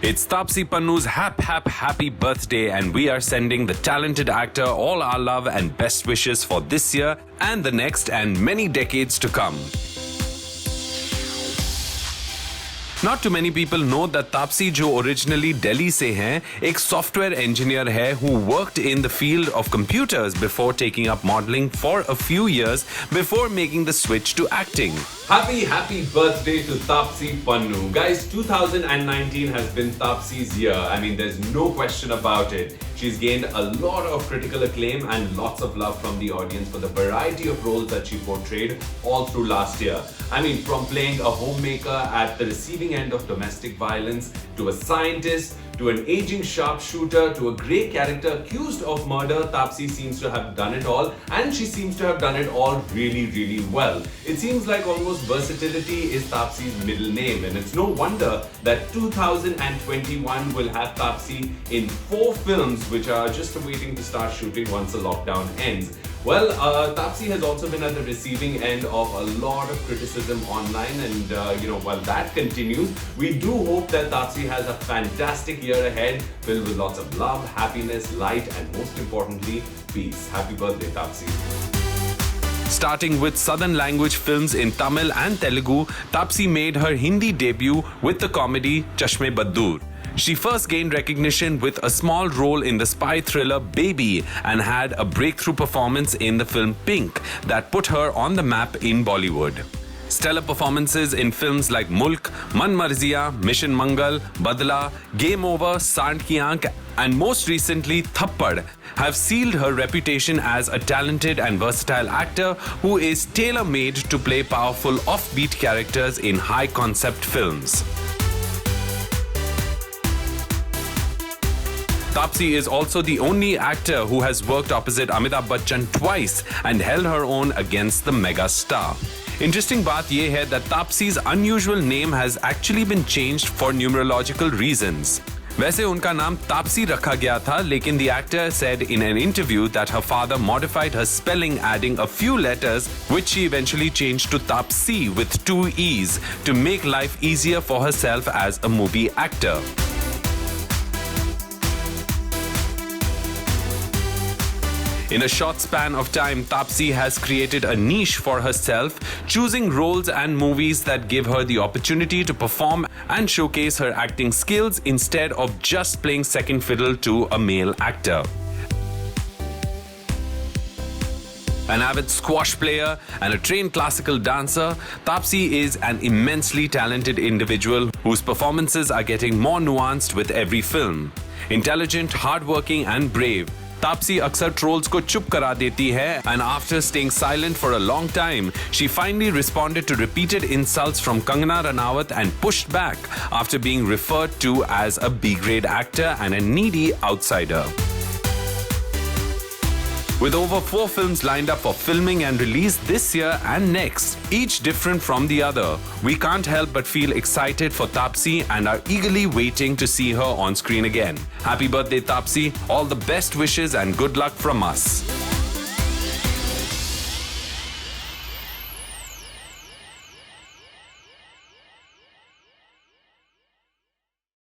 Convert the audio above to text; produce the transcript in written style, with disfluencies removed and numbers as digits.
It's Taapsee Pannu's happy birthday, and we are sending the talented actor all our love and best wishes for this year and the next and many decades to come. Not too many people know that Taapsee, जो originally Delhi से हैं, एक software engineer है who worked in the field of computers before taking up modeling for a few years before making the switch to acting. Happy birthday to Taapsee Pannu. Guys, 2019 has been Taapsee's year. I mean, there's no question about it. She's gained a lot of critical acclaim and lots of love from the audience for the variety of roles that she portrayed all through last year. I mean, from playing a homemaker at the receiving end of domestic violence to a scientist to an aging sharpshooter to a grey character accused of murder, Taapsee seems to have done it all, and she seems to have done it all really well. It seems like almost versatility is Taapsee's middle name, and it's no wonder that 2021 will have Taapsee in 4 films which are just waiting to start shooting once the lockdown ends. Well, Taapsee has also been at the receiving end of a lot of criticism online, and while that continues, we do hope that Taapsee has a fantastic year ahead filled with lots of love, happiness, light, and most importantly, peace. Happy birthday, Taapsee. Starting with southern language films in Tamil and Telugu, Taapsee made her Hindi debut with the comedy Chashme Baddoor. She first gained recognition with a small role in the spy thriller Baby and had a breakthrough performance in the film Pink that put her on the map in Bollywood. Stellar performances in films like Mulk, Man Marziya, Mission Mangal, Badla, Game Over, Sant Ki Aankh, and most recently Thappad have sealed her reputation as a talented and versatile actor who is tailor-made to play powerful offbeat characters in high-concept films. Taapsee is also the only actor who has worked opposite Amitabh Bachchan twice and held her own against the mega star. Interesting baat ye hai that Taapsee's unusual name has actually been changed for numerological reasons. वैसे उनका नाम तापसी रखा गया था, लेकिन the actor said in an interview that her father modified her spelling, adding a few letters, which she eventually changed to Taapsee with 2 E's to make life easier for herself as a movie actor. In a short span of time, Taapsee has created a niche for herself, choosing roles and movies that give her the opportunity to perform and showcase her acting skills instead of just playing second fiddle to a male actor. An avid squash player and a trained classical dancer, Taapsee is an immensely talented individual whose performances are getting more nuanced with every film. Intelligent, hardworking and brave, Taapsee अक्सर trolls को चुप करा देती है, and after staying silent for a long time, she finally responded to repeated insults from Kangana Ranaut and pushed back after being referred to as a B-grade actor and a needy outsider. With over 4 films lined up for filming and release this year and next, each different from the other, we can't help but feel excited for Taapsee and are eagerly waiting to see her on screen again. Happy birthday, Taapsee. All the best wishes and good luck from us.